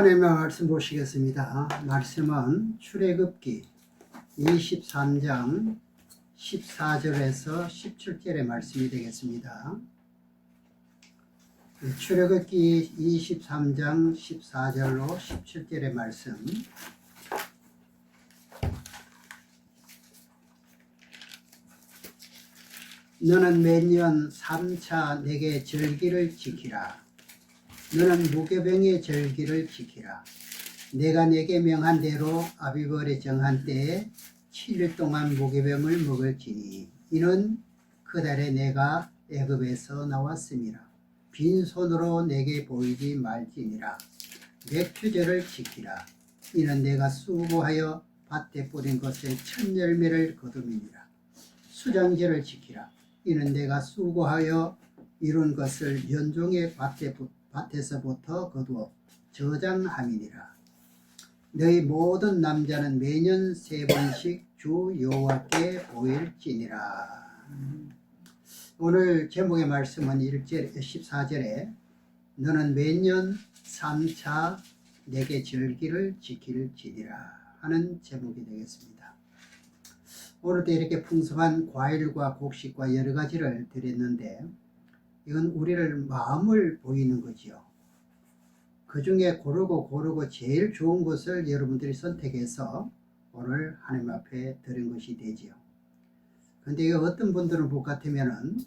하나님의 말씀 보시겠습니다. 말씀은 출애굽기 23장 14절에서 17절의 말씀이 되겠습니다. 출애굽기 23장 14절로 17절의 말씀. 너는 매년 3차 내게 절기를 지키라. 너는 무교병의 절기를 지키라. 내가 내게 명한 대로 아비벌에 정한 때에 7일 동안 무교병을 먹을지니 이는 그 달에 내가 애굽에서 나왔음이라. 빈손으로 내게 보이지 말지니라. 맥추절을 지키라. 이는 내가 수고하여 밭에 뿌린 것의 첫 열매를 거둠이니라. 수장제를 지키라. 이는 내가 수고하여 이룬 것을 연종의 밭에서부터 거두어 저장함이니라. 너희 모든 남자는 매년 3번씩 주 여호와께 보일지니라. 오늘 제목의 말씀은 14절에 너는 매년 3차 내게 절기를 지킬지니라 하는 제목이 되겠습니다. 오늘도 이렇게 풍성한 과일과 곡식과 여러 가지를 드렸는데 이건 우리를 마음을 보이는 거지요. 그 중에 고르고 제일 좋은 것을 여러분들이 선택해서 오늘 하나님 앞에 드린 것이 되지요. 근데 이거 어떤 분들은 복 같으면은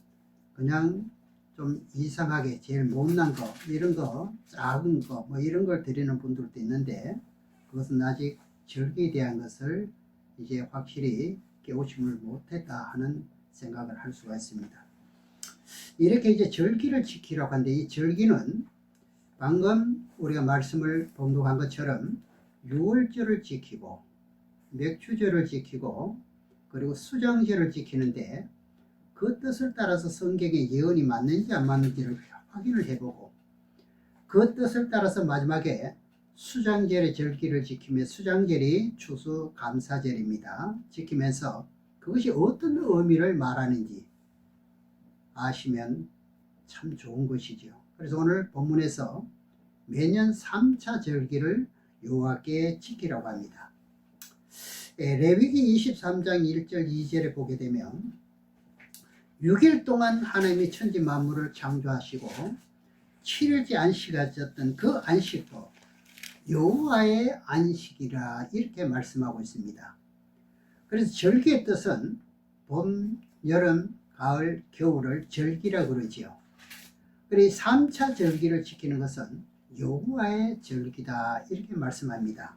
그냥 좀 이상하게 제일 못난 거, 이런 거, 작은 거, 뭐 이런 걸 드리는 분들도 있는데 그것은 아직 절기에 대한 것을 이제 확실히 깨우침을 못했다 하는 생각을 할 수가 있습니다. 이렇게 이제 절기를 지키라고 하는데 이 절기는 방금 우리가 말씀을 봉독한 것처럼 유월절을 지키고 맥추절을 지키고 그리고 수장절을 지키는데 그 뜻을 따라서 성경의 예언이 맞는지 안 맞는지를 확인을 해보고 그 뜻을 따라서 마지막에 수장절의 절기를 지키며 수장절이 추수감사절입니다. 지키면서 그것이 어떤 의미를 말하는지 아시면 참 좋은 것이죠. 그래서 오늘 본문에서 매년 3차 절기를 여호와께 지키라고 합니다. 레위기 23장 1절 2절에 보게 되면 6일 동안 하나님이 천지 만물을 창조하시고 7일째 안식하셨던 그 안식도 여호와의 안식이라 이렇게 말씀하고 있습니다. 그래서 절기의 뜻은 봄, 여름, 가을, 겨울을 절기라 그러지요. 그래서 3차 절기를 지키는 것은 여호와의 절기다 이렇게 말씀합니다.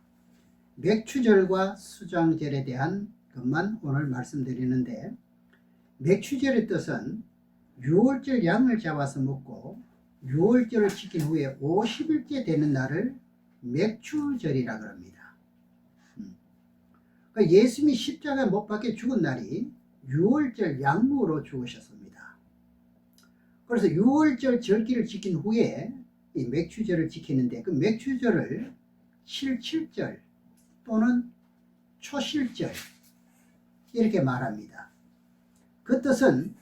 맥추절과 수장절에 대한 것만 오늘 말씀드리는데 맥추절의 뜻은 6월절 양을 잡아서 먹고 6월절을 지킨 후에 50일째 되는 날을 맥추절이라 그럽니다. 그러니까 예수님이 십자가에 못 박혀 죽은 날이 6월절 양무로 죽으셨습니다. 그래서 6월절 절기를 지킨 후에 이 맥추절을 지키는데 그 맥추절을 77절 또는 초실절 이렇게 말합니다. 그 뜻은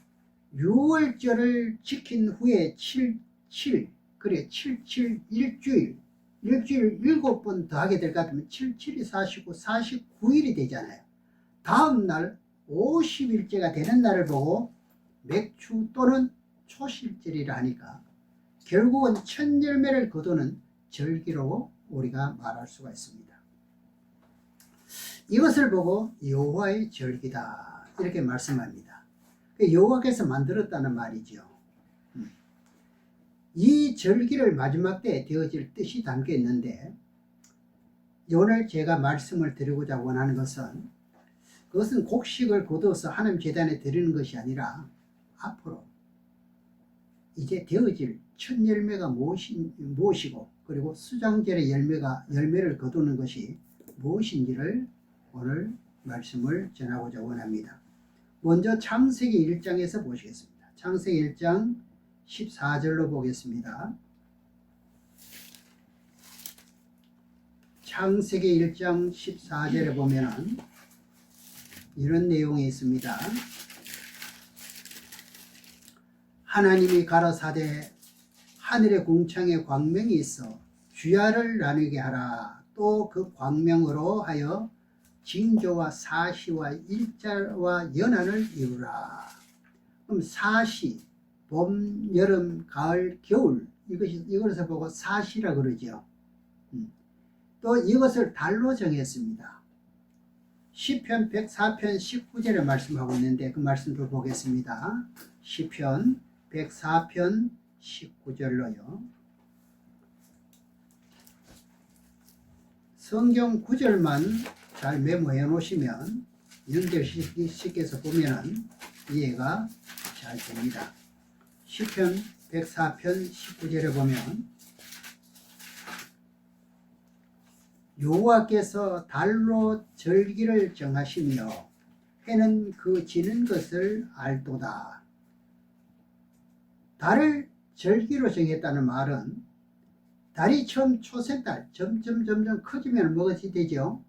6월절을 지킨 후에 그래 일주일 7번 더 하게 될 것 같으면 77이 49, 49일이 되잖아요. 다음 날 50일째가 되는 날을 보고 맥추 또는 초실절이라 하니까 결국은 첫 열매를 거두는 절기로 우리가 말할 수가 있습니다. 이것을 보고 여호와의 절기다 이렇게 말씀합니다. 여호와께서 만들었다는 말이죠. 이 절기를 마지막 때에 되어질 뜻이 담겨 있는데 오늘 제가 말씀을 드리고자 원하는 것은 그것은 곡식을 거두어서 하나님 제단에 드리는 것이 아니라 앞으로 이제 되어질 첫 열매가 무엇이고 그리고 수장절의 열매를 거두는 것이 무엇인지를 오늘 말씀을 전하고자 원합니다. 먼저 창세기 1장에서 보시겠습니다. 창세기 1장 14절로 보겠습니다. 창세기 1장 14절에 보면은 이런 내용이 있습니다. 하나님이 가라사대 하늘의 궁창에 광명이 있어 주야를 나누게 하라. 또 그 광명으로 하여 징조와 사시와 일자와 연한을 이루라. 그럼 사시, 봄, 여름, 가을, 겨울, 이것을 보고 사시라 그러죠. 또 이것을 달로 정했습니다. 시편 104편 19절에 말씀하고 있는데 그 말씀도 보겠습니다. 시편 104편 19절로요. 성경 구절만 잘 메모해 놓으시면 연결시켜서 보면은 이해가 잘 됩니다. 시편 104편 19절에 보면 여호와께서 달로 절기를 정하시며 해는 그 지는 것을 알도다. 달을 절기로 정했다는 말은 달이 처음 초생달 점점 커지면 무엇이 되죠?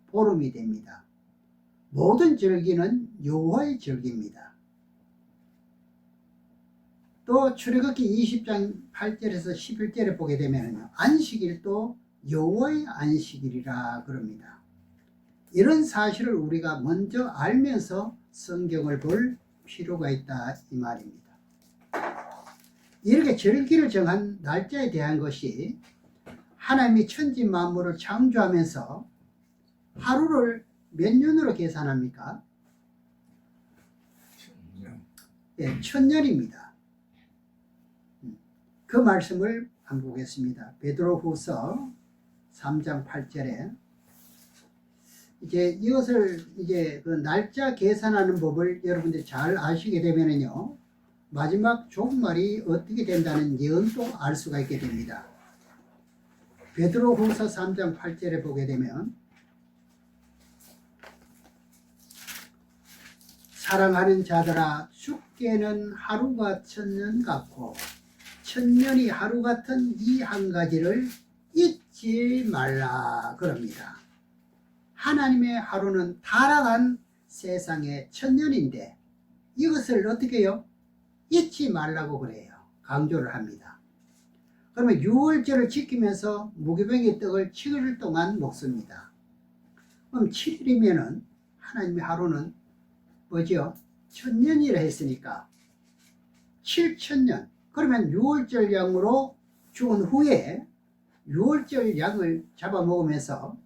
보름이 됩니다. 모든 절기는 여호와의 절기입니다. 또 출애굽기 20장 8절에서 11절에 보게 되면 안식일도 여호와의 안식일이라 그럽니다. 이런 사실을 우리가 먼저 알면서 성경을 볼 필요가 있다 이 말입니다. 이렇게 절기를 정한 날짜에 대한 것이 하나님이 천지 만물을 창조하면서 하루를 몇 년으로 계산합니까? 예, 1000년입니다. 그 말씀을 한번 보겠습니다. 베드로후서 3장 8절에 이것을 그 날짜 계산하는 법을 여러분들이 잘 아시게 되면요, 마지막 종말이 어떻게 된다는 예언도 알 수가 있게 됩니다. 베드로후서 3장 8절에 보게 되면 사랑하는 자들아 죽게는 하루가 1000년 같고 1000년이 하루 같은 이 한 가지를 잊지 말라 그럽니다. 하나님의 하루는 타락한 세상의 1000년인데 이것을 어떻게 해요? 잊지 말라고 그래요. 강조를 합니다. 그러면 6월절을 지키면서 무교병의 떡을 7일 동안 먹습니다. 그럼 7일이면은 하나님의 하루는 뭐죠? 1000년이라 했으니까 7000년. 그러면 6월절 양으로 죽은 후에 6월절 양을 잡아먹으면서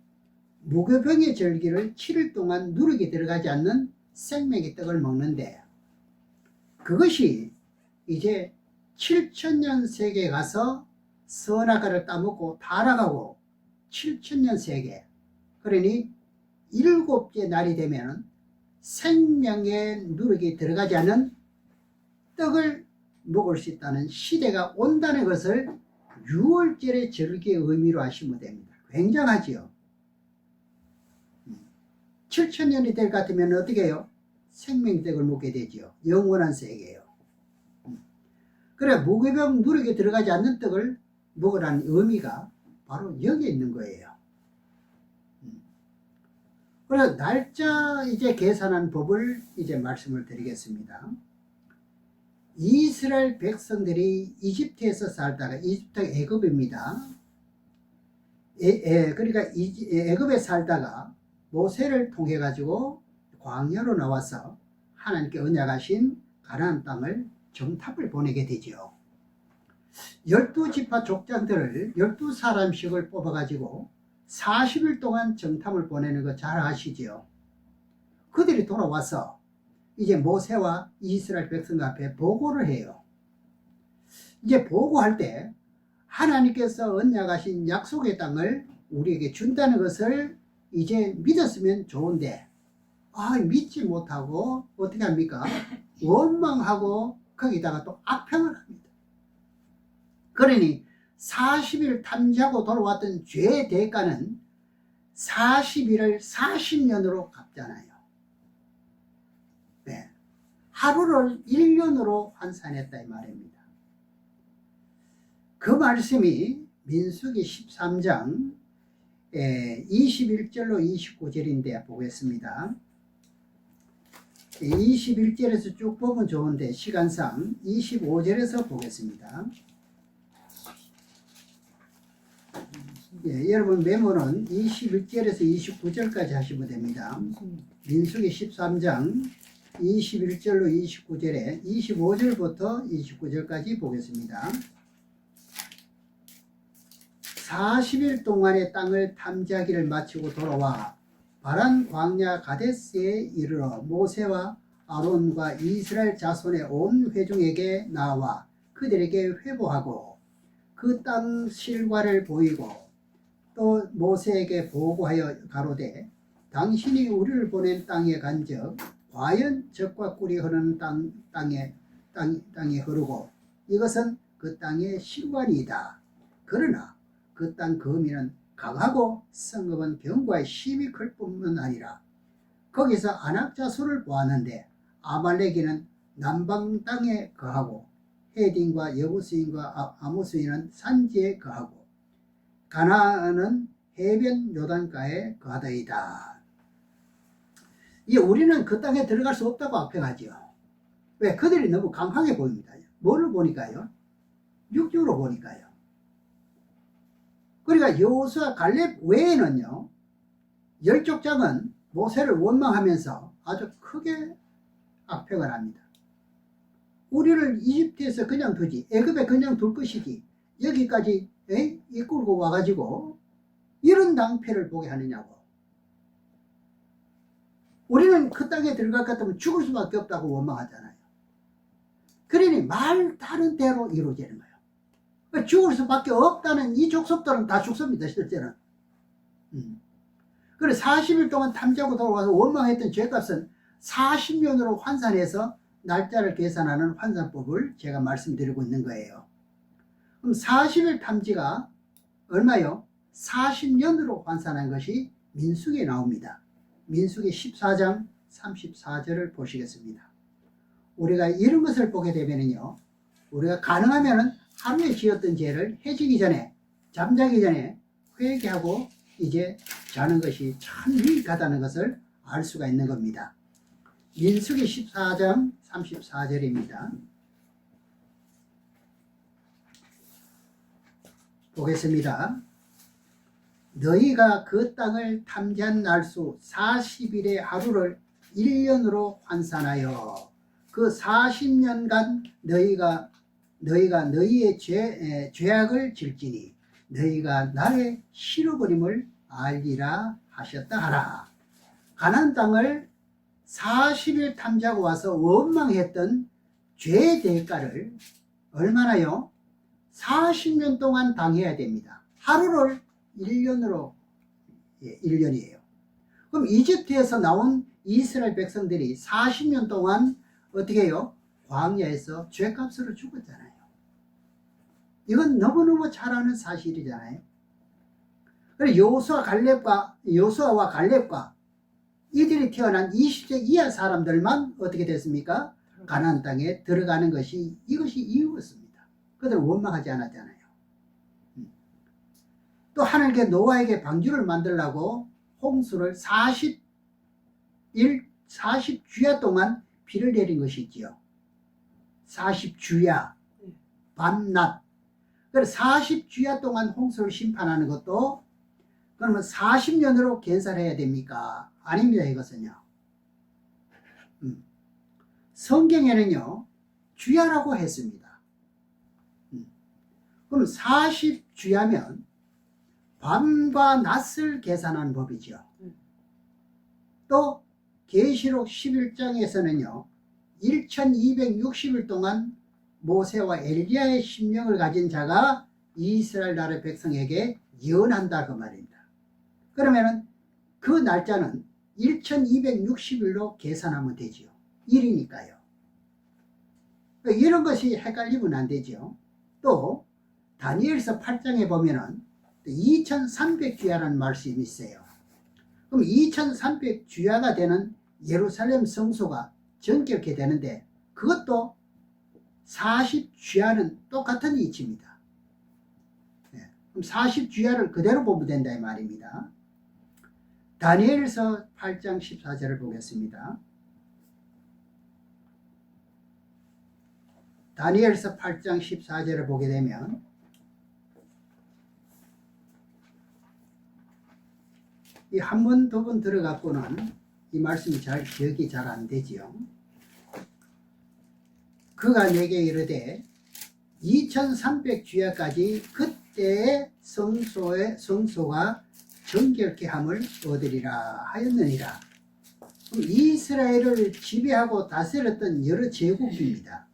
무교병의 절기를 7일 동안 누룩이 들어가지 않는 생명의 떡을 먹는데 그것이 이제 7000년 세계에 가서 선악과를 따먹고 타락하고 7000년 세계, 그러니 7째 날이 되면 생명의 누룩이 들어가지 않는 떡을 먹을 수 있다는 시대가 온다는 것을 6월절의 절기의 의미로 하시면 됩니다. 굉장하지요. 7000년이 될 것 같으면 어떻게 해요? 생명떡을 먹게 되지요. 영원한 세계예요. 그래 무교병 누룩에 들어가지 않는 떡을 먹으라는 의미가 바로 여기에 있는 거예요. 그래서 날짜 계산한 법을 말씀을 드리겠습니다. 이스라엘 백성들이 이집트에서 살다가 이집트가 애굽입니다. 그러니까 애굽에 살다가 모세를 통해 가지고 광야로 나와서 하나님께 언약하신 가나안 땅을 정탐을 보내게 되죠. 12지파 족장들을 12사람씩을 뽑아가지고 40일 동안 정탐을 보내는 거 잘 아시죠? 그들이 돌아와서 이제 모세와 이스라엘 백성 앞에 보고를 해요. 이제 보고할 때 하나님께서 언약하신 약속의 땅을 우리에게 준다는 것을 이제 믿었으면 좋은데 믿지 못하고 어떻게 합니까? 원망하고 거기다가 또 악평을 합니다. 그러니 40일 탐지하고 돌아왔던 죄의 대가는 40일을 40년으로 갚잖아요. 네. 하루를 1년으로 환산했다 이 말입니다. 그 말씀이 민수기 13장 21절로 29절인데 보겠습니다. 21절에서 쭉 보면 좋은데 시간상 25절에서 보겠습니다. 예, 여러분 메모는 21절에서 29절까지 하시면 됩니다. 민수기 13장 21절로 29절에 25절부터 29절까지 보겠습니다. 40일 동안의 땅을 탐지하기를 마치고 돌아와 바란 광야 가데스에 이르러 모세와 아론과 이스라엘 자손의 온 회중에게 나와 그들에게 회보하고 그 땅 실과를 보이고 또 모세에게 보고하여 가로되 당신이 우리를 보낸 땅에 간즉 과연 젖과 꿀이 흐르는 땅이 흐르고 이것은 그 땅의 실관이다. 그러나 그 땅 거민은 강하고 성읍은 병과의 힘이 클 뿐만 아니라 거기서 안악자수를 보았는데 아말렉이는 남방 땅에 거하고 헤딘과 여부스인과 아모스인은 산지에 거하고 가나안은 해변 요단가에 거하다이다. 우리는 그 땅에 들어갈 수 없다고 악평하지요. 왜? 그들이 너무 강하게 보입니다. 뭘로 보니까요? 육적으로 보니까요. 그러니까 여호수아 갈렙 외에는요, 열족장은 모세를 원망하면서 아주 크게 악평을 합니다. 우리를 이집트에서 그냥 두지, 애굽에 그냥 둘 것이지, 여기까지 이끌고 와가지고 이런 낭패를 보게 하느냐고. 우리는 그 땅에 들어갈 것 같으면 죽을 수밖에 없다고 원망하잖아요. 그러니 말 다른 대로 이루어지는 거예요. 죽을 수밖에 없다는 이 족속들은 다 죽습니다, 실제는. 그래 40일 동안 탐지하고 돌아와서 원망했던 죄값은 40년으로 환산해서 날짜를 계산하는 환산법을 제가 말씀드리고 있는 거예요. 그럼 40일 탐지가 얼마요? 40년으로 환산한 것이 민수기에 나옵니다. 민수기 14장 34절을 보시겠습니다. 우리가 이런 것을 보게 되면요, 우리가 가능하면은 하루에 지었던 죄를 해지기 전에, 잠자기 전에 회개하고 이제 자는 것이 참 유익하다는 것을 알 수가 있는 겁니다. 민수기 14장 34절입니다. 보겠습니다. 너희가 그 땅을 탐지한 날수 40일의 하루를 1년으로 환산하여 그 40년간 너희가 너희의 죄악을 질지니 너희가 나의 실어버림을 알리라 하셨다 하라. 가나안 땅을 40일 탐지하고 와서 원망했던 죄의 대가를 얼마나요? 40년 동안 당해야 됩니다. 하루를 1년으로, 1년이에요. 그럼 이집트에서 나온 이스라엘 백성들이 40년 동안 어떻게 해요? 광야에서 죄값으로 죽었잖아요. 이건 너무너무 잘 아는 사실이잖아요. 그래서 여호수아와 갈렙과 이들이 태어난 20세 이하 사람들만 어떻게 됐습니까? 가나안 땅에 들어가는 것이 이것이 이유였습니다. 그들은 원망하지 않았잖아요. 또 하나님께 노아에게 방주를 만들라고 홍수를 40주야 동안 비를 내린 것이 있지요. 40주야, 밤낮. 그래서 40주야 동안 홍수를 심판하는 것도 그러면 40년으로 계산해야 됩니까? 아닙니다, 이것은요. 성경에는요, 주야라고 했습니다. 그럼 40주야면 밤과 낮을 계산하는 법이죠. 또 계시록 11장에서는요 1260일 동안 모세와 엘리야의 심령을 가진 자가 이스라엘 나라의 백성에게 예언한다 그 말입니다. 그러면은 그 날짜는 1260일로 계산하면 되지요. 1이니까요. 이런 것이 헷갈리면 안 되죠. 또 다니엘서 8장에 보면은 2300주야라는 말씀이 있어요. 그럼 2300주야가 되는 예루살렘 성소가 정결케 되는데 그것도 40주야는 똑같은 이치입니다. 네. 그럼 40주야를 그대로 보면 된다 이 말입니다. 다니엘서 8장 14절을 보겠습니다. 다니엘서 8장 14절을 보게 되면 이 한 번, 두 번 들어갖고는 이 말씀이 기억이 잘 안 되지요. 그가 내게 이르되 2300주야까지 그때의 성소가 정결케 함을 얻으리라 하였느니라. 이스라엘을 지배하고 다스렸던 여러 제국입니다.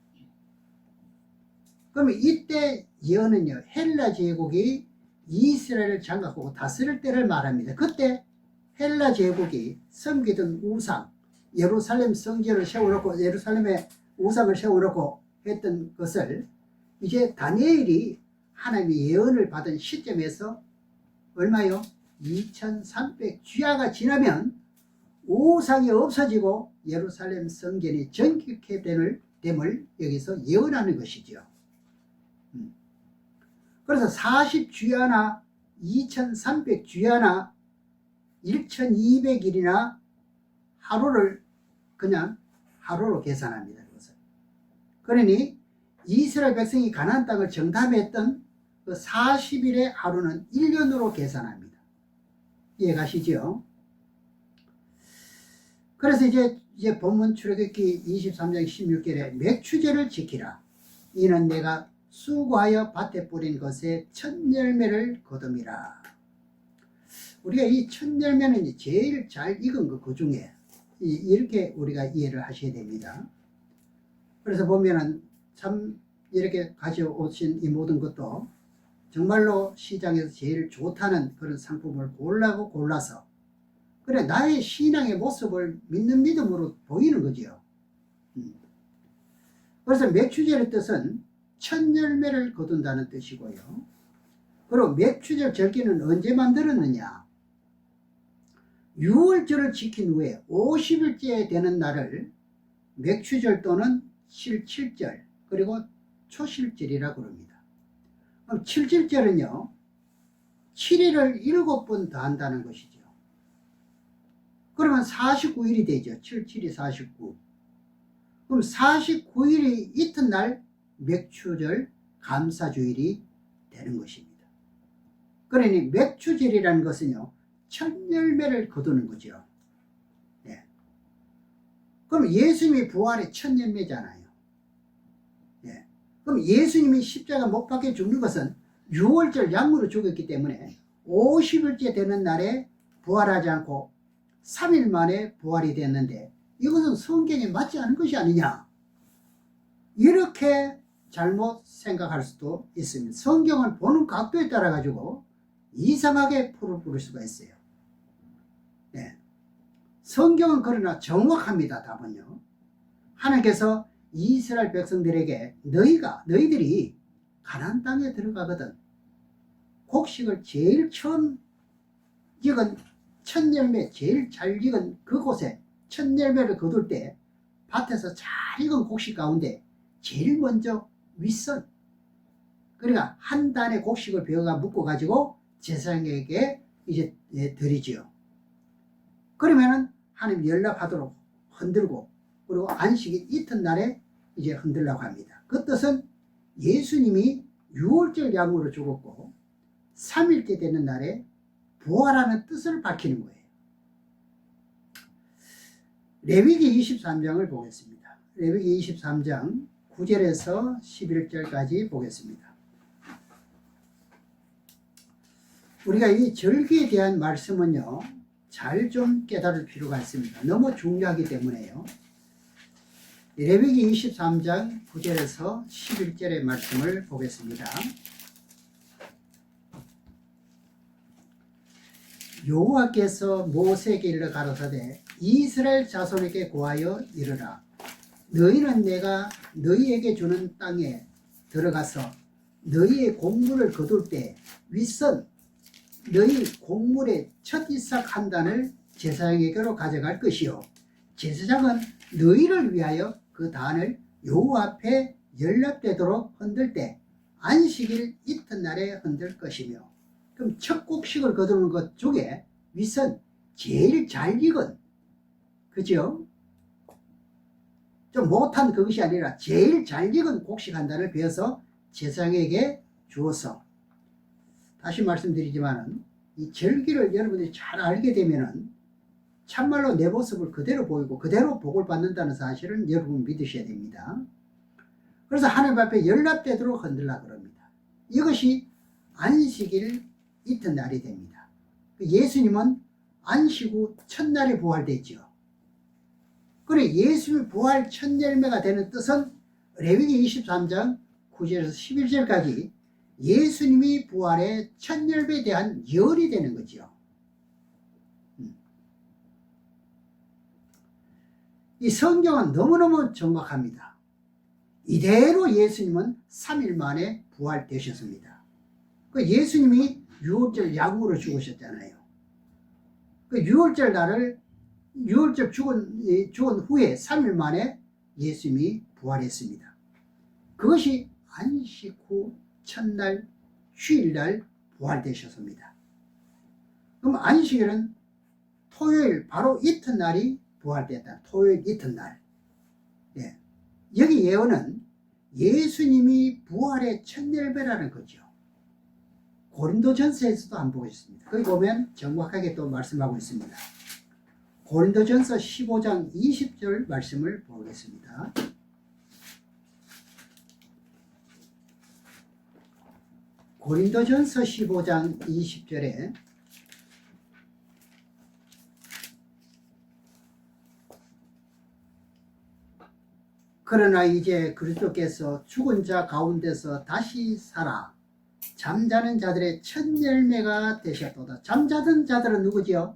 그러면 이때 예언은요, 헬라 제국이 이스라엘을 장악하고 다스릴 때를 말합니다. 그때 헬라 제국이 섬기던 우상, 예루살렘 성전을 세워놓고 예루살렘에 우상을 세워놓고 했던 것을 이제 다니엘이 하나님의 예언을 받은 시점에서 얼마요? 2300주야가 지나면 우상이 없어지고 예루살렘 성전이 정결케 됨을 여기서 예언하는 것이죠. 그래서 40주야나 2300주야나 1200일이나 하루를 그냥 하루로 계산합니다. 그것을. 그러니 이스라엘 백성이 가나안 땅을 정탐했던 그 40일의 하루는 1년으로 계산합니다. 이해가시죠? 그래서 이제 본문 출애굽기 23장 16절에 맥추제를 지키라. 이는 내가 수고하여 밭에 뿌린 것에 첫 열매를 거둠이라. 우리가 이 첫 열매는 제일 잘 익은 거 그 중에 이렇게 우리가 이해를 하셔야 됩니다. 그래서 보면은 참 이렇게 가져오신 이 모든 것도 정말로 시장에서 제일 좋다는 그런 상품을 골라서 그래 나의 신앙의 모습을 믿는 믿음으로 보이는 거지요. 그래서 맥추제의 뜻은 첫 열매를 거둔다는 뜻이고요. 그리고 맥추제 절기는 언제 만들었느냐? 6월절을 지킨 후에 50일째 되는 날을 맥추절 또는 칠칠절 그리고 초실절이라고 합니다. 그럼 칠칠절은요 7일을 7번 더한다는 것이죠. 그러면 49일이 되죠. 7, 7이 49. 그럼 49일이 이튿날 맥추절 감사주일이 되는 것입니다. 그러니 맥추절이라는 것은요 첫 열매를 거두는 거죠. 네. 그럼 예수님이 부활의 첫 열매잖아요. 네. 그럼 예수님이 십자가 못 박혀 죽는 것은 6월절 약물로 죽었기 때문에 50일째 되는 날에 부활하지 않고 3일 만에 부활이 됐는데 이것은 성경에 맞지 않은 것이 아니냐, 이렇게 잘못 생각할 수도 있습니다. 성경은 보는 각도에 따라 가지고 이상하게 풀을 수가 있어요. 네. 성경은 그러나 정확합니다. 답은요. 하나님께서 이스라엘 백성들에게 너희들이 가나안 땅에 들어가거든 곡식을 제일 처음 익은 첫 열매, 제일 잘 익은 그곳에 첫 열매를 거둘 때 밭에서 잘 익은 곡식 가운데 제일 먼저 윗선, 그러니까 한 단의 곡식을 베어가 묶어 가지고 제사장에게 이제 드리지요. 그러면은 하나님 연락하도록 흔들고, 그리고 안식일 이튿날에 이제 흔들라고 합니다. 그 뜻은 예수님이 6월절 약으로 죽었고 3일째 되는 날에 부활하는 뜻을 밝히는 거예요. 레위기 23장을 보겠습니다. 레위기 23장 9절에서 11절까지 보겠습니다. 우리가 이 절기에 대한 말씀은요 잘 좀 깨달을 필요가 있습니다. 너무 중요하기 때문에요. 레위기 23장 9절에서 11절의 말씀을 보겠습니다. 여호와께서 모세에게 일러 가로사대 이스라엘 자손에게 고하여 이르라. 너희는 내가 너희에게 주는 땅에 들어가서 너희의 곡물을 거둘 때 윗선 너희 곡물의 첫 이삭 한 단을 제사장에게로 가져갈 것이요 제사장은 너희를 위하여 그 단을 여호와 앞에 연락되도록 흔들 때 안식일 이튿날에 흔들 것이며, 그럼 첫 곡식을 거두는 것 중에 윗선 제일 잘 익은, 그죠? 좀 못한 그것이 아니라 제일 잘 익은 곡식 한 단을 베어서 제사장에게 주어서, 다시 말씀드리지만은 이 절기를 여러분들이 잘 알게 되면은 참말로 내 모습을 그대로 보이고 그대로 복을 받는다는 사실은 여러분 믿으셔야 됩니다. 그래서 하나님 앞에 연락되도록 흔들라 그럽니다. 이것이 안식일 이튿날이 됩니다. 예수님은 안식 후 첫날에 부활됐죠. 그래 예수님의 부활 첫 열매가 되는 뜻은 레위기 23장 9절에서 11절까지 예수님이 부활의 첫 열매에 대한 예언이 되는 거죠. 이 성경은 너무너무 정확합니다. 이대로 예수님은 3일 만에 부활되셨습니다. 그 예수님이 6월절 야구로 죽으셨잖아요. 그 6월절 날을 6월절 죽은 후에 3일 만에 예수님이 부활했습니다. 그것이 안식 후 첫날 휴일날 부활되셨습니다. 그럼 안식일은 토요일 바로 이튿날이 부활됐다. 토요일 이튿날. 예. 여기 예언은 예수님이 부활의 첫 열매라는 거죠. 고린도전서에서도 한번 보겠습니다. 거기 보면 정확하게 또 말씀하고 있습니다. 고린도전서 15장 20절 말씀을 보겠습니다. 고린도전서 15장 20절에 그러나 이제 그리스도께서 죽은 자 가운데서 다시 살아 잠자는 자들의 첫 열매가 되셨도다. 잠자던 자들은 누구죠?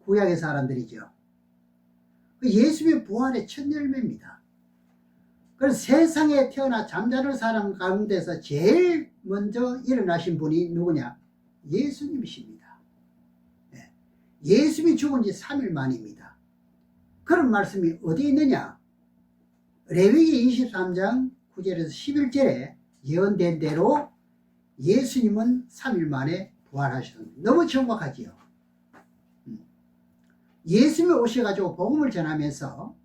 구약의 사람들이죠. 예수님의 부활의 첫 열매입니다. 그래서 세상에 태어나 잠자는 사람 가운데서 제일 먼저 일어나신 분이 누구냐? 예수님이십니다. 예수님이 죽은 지 3일 만입니다. 그런 말씀이 어디 있느냐? 레위기 23장 9절에서 11절에 예언된 대로 예수님은 3일 만에 부활하셨습니다. 너무 정확하지요. 예수님이 오셔가지고 복음을 전하면서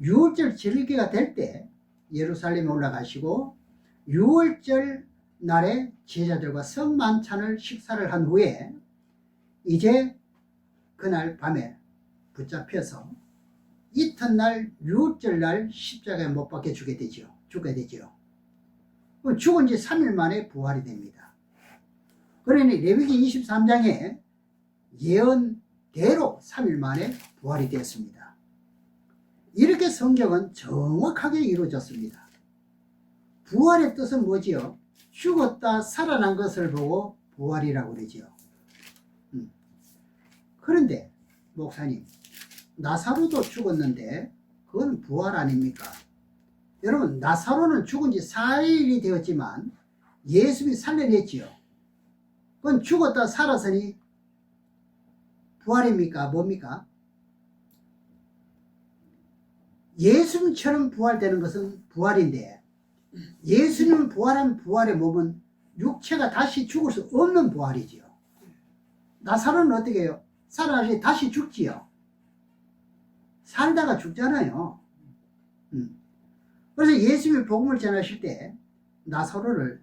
6월절 절기가 될 때 예루살렘에 올라가시고 6월절 날에 제자들과 성만찬을 식사를 한 후에 이제 그날 밤에 붙잡혀서 이튿날 6월절 날 십자가에 못 박혀 죽게 되죠. 죽은 지 3일 만에 부활이 됩니다. 그러니 레위기 23장에 예언대로 3일 만에 부활이 되었습니다. 이렇게 성경은 정확하게 이루어졌습니다. 부활의 뜻은 뭐지요? 죽었다 살아난 것을 보고 부활이라고 그러지요. 그런데 목사님, 나사로도 죽었는데 그건 부활 아닙니까? 여러분, 나사로는 죽은 지 4일이 되었지만 예수님이 살려냈지요. 그건 죽었다 살았으니 부활입니까? 뭡니까? 예수님처럼 부활되는 것은 부활인데 예수님은 부활한 부활의 몸은 육체가 다시 죽을 수 없는 부활이지요. 나사로는 어떻게 해요? 살아나시 다시 죽지요. 살다가 죽잖아요. 그래서 예수님이 복음을 전하실 때 나사로를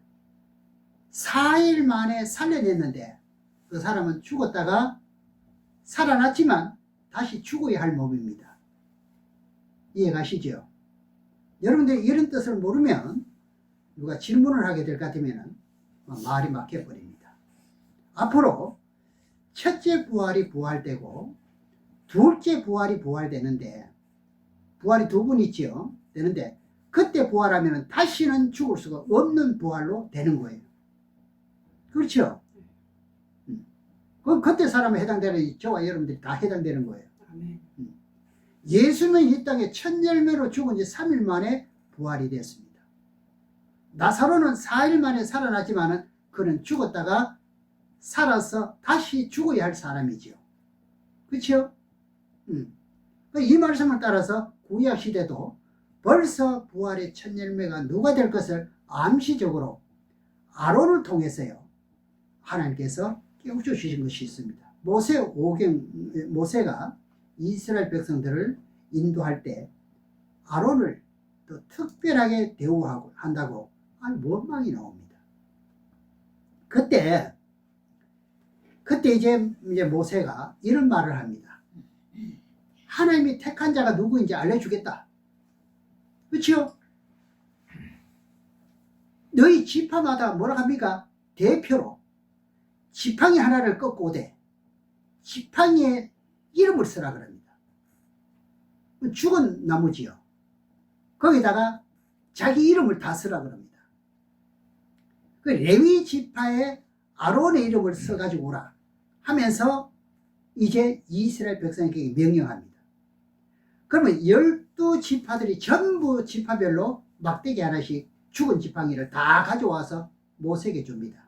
4일 만에 살려냈는데 그 사람은 죽었다가 살아났지만 다시 죽어야 할 몸입니다. 이해가시죠? 여러분들이 이런 뜻을 모르면 누가 질문을 하게 될 것 같으면 말이 막혀버립니다. 앞으로 첫째 부활이 부활되고 둘째 부활이 부활되는데 부활이 두 번 있죠. 되는데 그때 부활하면 다시는 죽을 수가 없는 부활로 되는 거예요. 그렇죠? 그럼 그때 사람에 해당되는 저와 여러분들이 다 해당되는 거예요. 아멘. 예수님은 이 땅에 첫 열매로 죽은 지 3일 만에 부활이 됐습니다. 나사로는 4일 만에 살아났지만 그는 죽었다가 살아서 다시 죽어야 할 사람이죠. 그렇죠? 이 말씀을 따라서 구약 시대도 벌써 부활의 첫 열매가 누가 될 것을 암시적으로 아론을 통해서요 하나님께서 깨우쳐 주신 것이 있습니다. 모세가 이스라엘 백성들을 인도할 때 아론을 또 특별하게 대우하고 한다고 원망이 나옵니다. 그때 그때 이제 모세가 이런 말을 합니다. 하나님이 택한 자가 누구인지 알려주겠다. 그렇죠? 너희 지파마다 뭐라 합니까? 대표로 지팡이 하나를 꺾고 오되 지팡이에 이름을 쓰라 그럽니다. 죽은 나무지요. 거기다가 자기 이름을 다 쓰라 그럽니다. 그 레위 지파에 아론의 이름을 써가지고 오라 하면서 이제 이스라엘 백성에게 명령합니다. 그러면 12지파들이 전부 지파별로 막대기 하나씩 죽은 지팡이를 다 가져와서 모세에게 줍니다.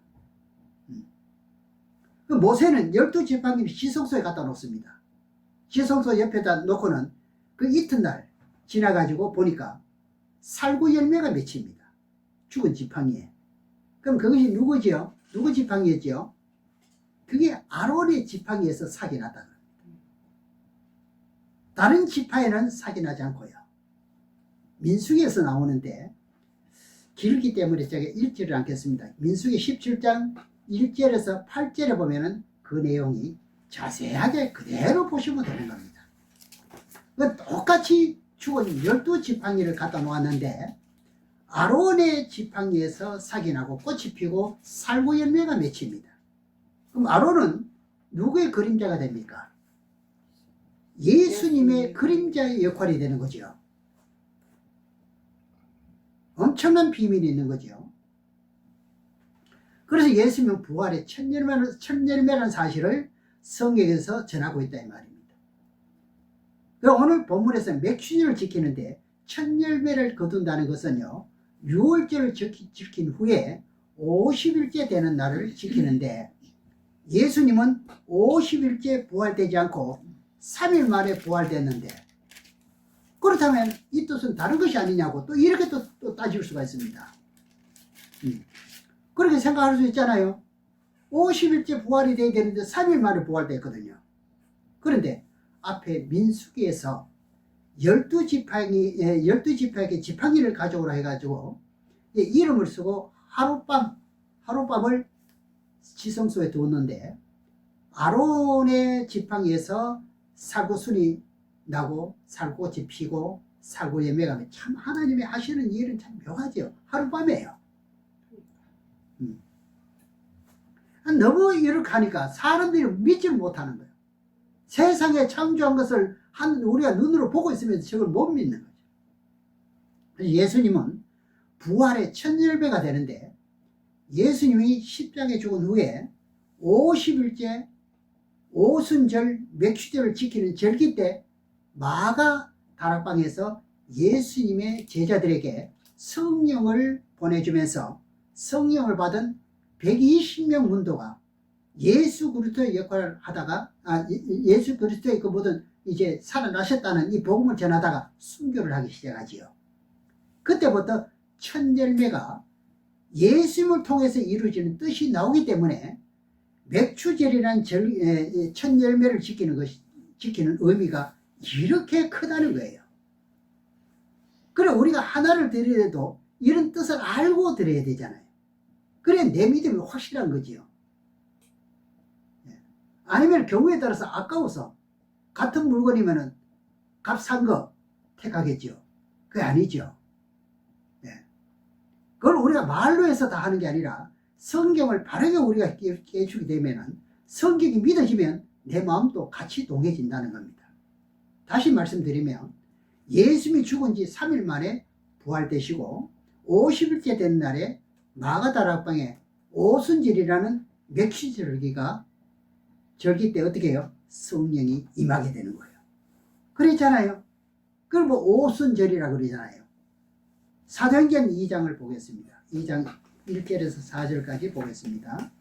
그 모세는 12지팡이를 지성소에 갖다 놓습니다. 지성소 옆에다 놓고는 그 이튿날 지나가지고 보니까 살구 열매가 맺힙니다. 죽은 지팡이에. 그럼 그것이 누구지요? 누구 지팡이였지요? 그게 아론의 지팡이에서 삭이 났다. 다른 지파에는 삭이 나지 않고요. 민수기에서 나오는데 길기 때문에 제가 읽지를 않겠습니다. 민수기 17장 1절에서 8절에 보면은 그 내용이 자세하게 그대로 보시면 되는 겁니다. 똑같이 죽은 12지팡이를 갖다 놓았는데 아론의 지팡이에서 삭이 나고 꽃이 피고 살구 열매가 맺힙니다. 그럼 아론은 누구의 그림자가 됩니까? 예수님의 그림자의 역할이 되는 거죠. 엄청난 비밀이 있는 거죠. 그래서 예수님은 부활의 첫 열매라는 사실을 성경에서 전하고 있다 이 말입니다. 오늘 본문에서 맥주일을 지키는데 첫 열매를 거둔다는 것은요, 6월절을 지킨 후에 50일째 되는 날을 지키는데 예수님은 50일째 부활되지 않고 3일 만에 부활됐는데, 그렇다면 이 뜻은 다른 것이 아니냐고 또 이렇게 또 따질 수가 있습니다. 그렇게 생각할 수 있잖아요. 50일째 부활이 돼야 되는데 3일 만에 부활됐거든요. 그런데 앞에 민수기에서 12지파에게 지팡이를 가져오라 해가지고 이름을 쓰고 하룻밤을 지성소에 두었는데 아론의 지팡이에서 살구순이 나고 살구꽃이 피고 살구 열매가 참 하나님이 하시는 일은 참 묘하죠. 하룻밤이에요. 너무 이렇게 하니까 사람들이 믿지를 못하는 거예요. 세상에 창조한 것을 우리가 눈으로 보고 있으면서 저걸 못 믿는 거죠. 그래서 예수님은 부활의 첫 열매가 되는데 예수님이 십자가에 죽은 후에 50일째 오순절 맥주절을 지키는 절기 때 마가 다락방에서 예수님의 제자들에게 성령을 보내주면서 성령을 받은 120명 문도가 예수 그리스도의 역할을 하다가 예수 그리스도의 그 모든 이제 살아나셨다는 이 복음을 전하다가 순교를 하기 시작하지요. 그때부터 첫 열매가 예수님을 통해서 이루어지는 뜻이 나오기 때문에 맥주절이라는 첫 열매를 지키는 의미가 이렇게 크다는 거예요. 그래 우리가 하나를 드리려도 이런 뜻을 알고 드려야 되잖아요. 그래 내 믿음이 확실한 거지요. 아니면 경우에 따라서 아까워서 같은 물건이면은 값 싼 거 택하겠죠. 그게 아니죠. 그걸 우리가 말로 해서 다 하는 게 아니라 성경을 바르게 우리가 깨주게 되면은 성경이 믿어지면 내 마음도 같이 동해진다는 겁니다. 다시 말씀드리면 예수님이 죽은 지 3일 만에 부활되시고 50일째 된 날에 마가다락방에 오순절이라는 맥주절기가 절기 때 어떻게 해요? 성령이 임하게 되는 거예요. 그랬잖아요. 그걸 뭐 오순절이라고 그러잖아요. 사도행전 2장을 보겠습니다. 2장 1절에서 4절까지 보겠습니다.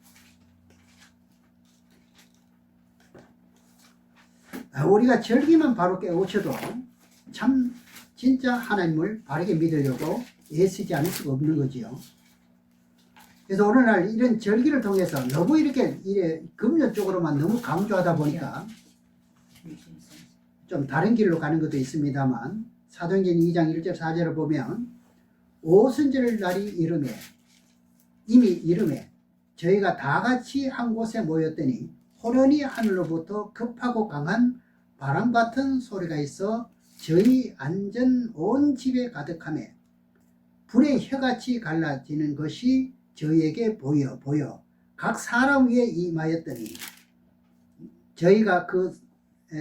우리가 절기만 바로 깨우쳐도 참 진짜 하나님을 바르게 믿으려고 애쓰지 않을 수가 없는 거지요. 그래서 오늘날 이런 절기를 통해서 너무 이렇게 금요 쪽으로만 너무 강조하다 보니까 좀 다른 길로 가는 것도 있습니다만 사도행전 2장 1절 4절을 보면 오순절 날이 이미 이름에 저희가 다 같이 한 곳에 모였더니 호련히 하늘로부터 급하고 강한 바람 같은 소리가 있어 저희 앉은 온 집에 가득하며 불의 혀같이 갈라지는 것이 저희에게 보여 각 사람 위에 임하였더니 저희가 그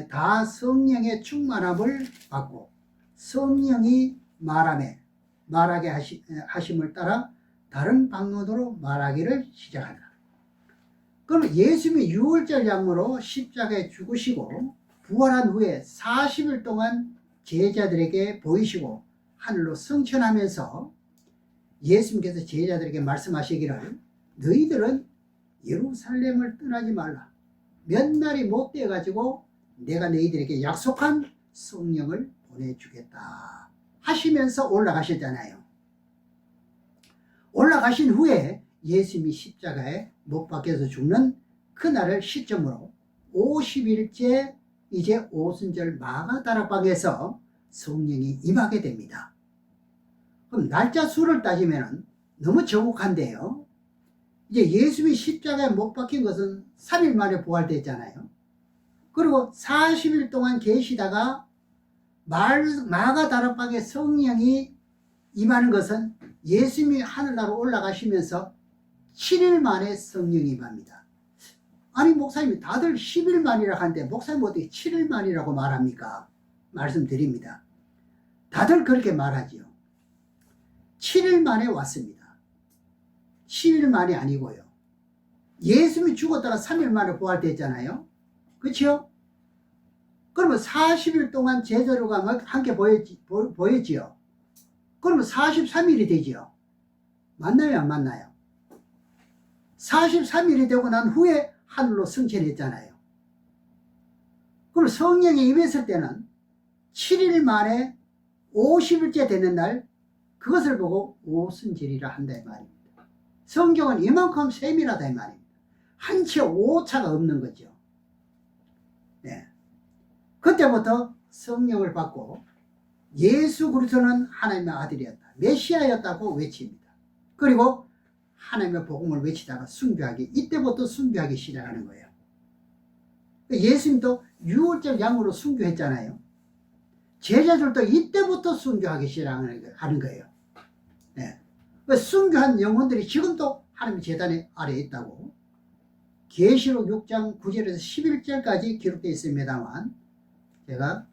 다 성령의 충만함을 받고 성령이 말하게 하심을 따라 다른 방언으로 말하기를 시작한다. 그러면 예수님이 유월절 양으로 십자가에 죽으시고 부활한 후에 40일 동안 제자들에게 보이시고 하늘로 승천하면서 예수님께서 제자들에게 말씀하시기를 너희들은 예루살렘을 떠나지 말라. 몇 날이 못 돼가지고 내가 너희들에게 약속한 성령을 보내주겠다 하시면서 올라가셨잖아요. 올라가신 후에 예수님이 십자가에 못 박혀서 죽는 그날을 시점으로 50일째 이제 오순절 마가다락방에서 성령이 임하게 됩니다. 그럼 날짜 수를 따지면 너무 정확한데요. 이제 예수님이 십자가에 못 박힌 것은 3일 만에 부활됐잖아요. 그리고 40일 동안 계시다가 마가다락방에 성령이 임하는 것은 예수님이 하늘나라로 올라가시면서 7일 만에 성령이 임합니다. 아니 목사님 다들 10일 만이라 하는데 목사님 어떻게 7일 만이라고 말합니까? 말씀드립니다. 다들 그렇게 말하지요. 7일 만에 왔습니다. 10일 만이 아니고요. 예수님이 죽었다가 3일 만에 부활됐잖아요. 그렇죠? 그러면 40일 동안 제자로가 함께 보였지요. 그러면 43일이 되지요. 맞나요? 안 맞나요? 43일이 되고 난 후에 하늘로 승천했잖아요. 그럼 성령이 임했을 때는 7일 만에 50일째 되는 날 그것을 보고 오순절이라 한다 이 말입니다. 성경은 이만큼 세밀하다 이 말입니다. 한치 오차가 없는 거죠. 네. 그때부터 성령을 받고 예수 그리스도는 하나님의 아들이었다, 메시아였다고 외칩니다. 그리고 하나님의 복음을 외치다가 순교하기, 이때부터 순교하기 시작하는 거예요. 예수님도 유월절 양으로 순교했잖아요. 제자들도 이때부터 순교하기 시작하는 거예요. 네. 순교한 영혼들이 지금도 하나님의 제단 아래에 있다고 계시록 6장 9절에서 11절까지 기록되어 있습니다만 제가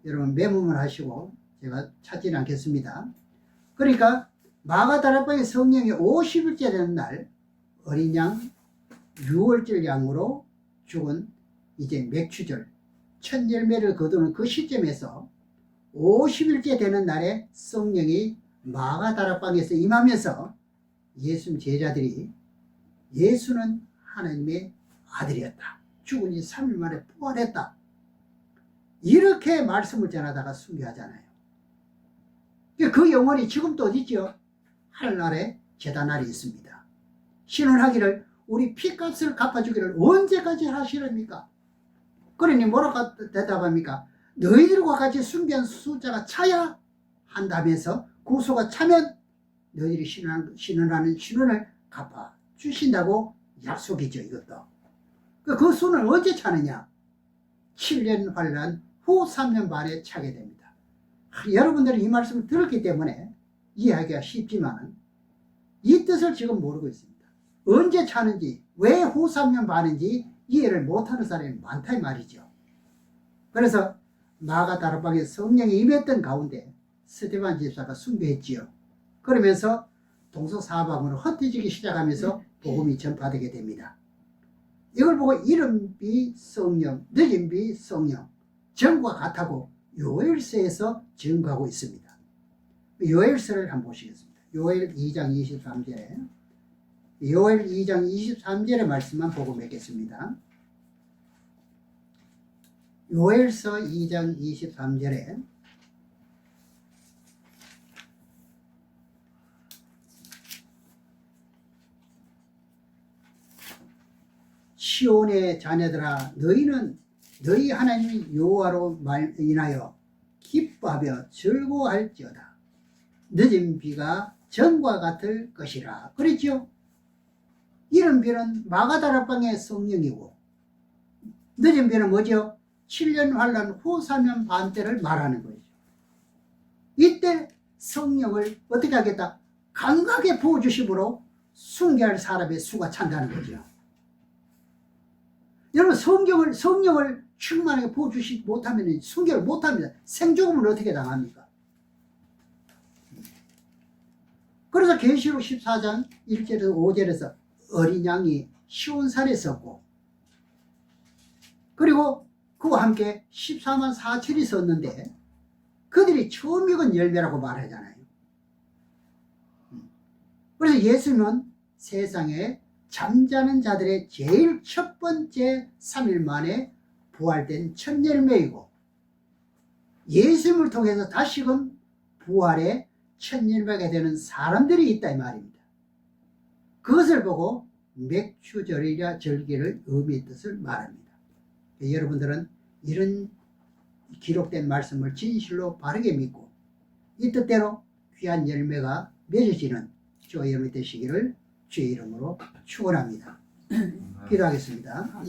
여러분 메모를 하시고 제가 찾지는 않겠습니다. 그러니까 마가다락방의 성령이 50일째 되는 날 어린 양 유월절 양으로 죽은 이제 맥추절 첫 열매를 거두는 그 시점에서 50일째 되는 날에 성령이 마가다락방에서 임하면서 예수님 제자들이 예수는 하나님의 아들이었다, 죽은 지 3일 만에 부활했다, 이렇게 말씀을 전하다가 순교하잖아요. 그 영혼이 지금도 어디 있죠? 하늘나라에 제단 아래 있습니다. 신원하기를 우리 피값을 갚아주기를 언제까지 하시렵니까? 그러니 뭐라고 대답합니까? 너희들과 같이 순교한 숫자가 차야 한다면서 구소가 차면 너희들이 신원하는 신원을 갚아주신다고 약속이죠. 이것도 그 수는 언제 차느냐? 7년 환란 후 3년 반에 차게 됩니다. 여러분들이 이 말씀을 들었기 때문에 이해하기가 쉽지만 이 뜻을 지금 모르고 있습니다. 언제 차는지, 왜 후 3년 반인지 이해를 못하는 사람이 많다 이 말이죠. 그래서 마가다락방에 성령이 임했던 가운데 스데반 집사가 순교했지요. 그러면서 동서사방으로 흩어지기 시작하면서 복음이 전파되게 됩니다. 이걸 보고 이른비 성령, 늦은비 성령, 전과 같다고 요엘서에서 증거하고 있습니다. 요엘서를 한번 보시겠습니다. 요엘 2장 23절에 요엘 2장 23절의 말씀만 보고 맺겠습니다. 요엘서 2장 23절에 시온의 자녀들아 너희는 너희 하나님 여호와로 인하여 기뻐하며 즐거워할지어다. 늦은 비가 전과 같을 것이라. 그랬죠? 이런 비는 마가다락방의 성령이고 늦은 변은 뭐죠? 7년 환란 후 3년 반 때를 말하는 거죠. 이때 성령을 어떻게 하겠다? 감각에 부어주심으로 순교할 사람의 수가 찬다는 거죠. 여러분, 성령을 충만하게 부어주지 못하면 순교를 못합니다. 생죽음은 어떻게 당합니까? 그래서 계시록 14장 1절에서 5절에서 어린 양이 시온산에 섰고, 그리고 그와 함께 14만 4천이 섰는데 그들이 처음 익은 열매라고 말하잖아요. 그래서 예수님은 세상에 잠자는 자들의 제일 첫 번째 3일 만에 부활된 첫 열매이고, 예수님을 통해서 다시금 부활의 첫 열매가 되는 사람들이 있다 이 말입니다. 그것을 보고 맥추절이라 절기를 의미의 뜻을 말합니다. 여러분들은 이런 기록된 말씀을 진실로 바르게 믿고 이 뜻대로 귀한 열매가 맺어지는 저와 여러분이 되시기를 주의 이름으로 축원합니다. 기도하겠습니다.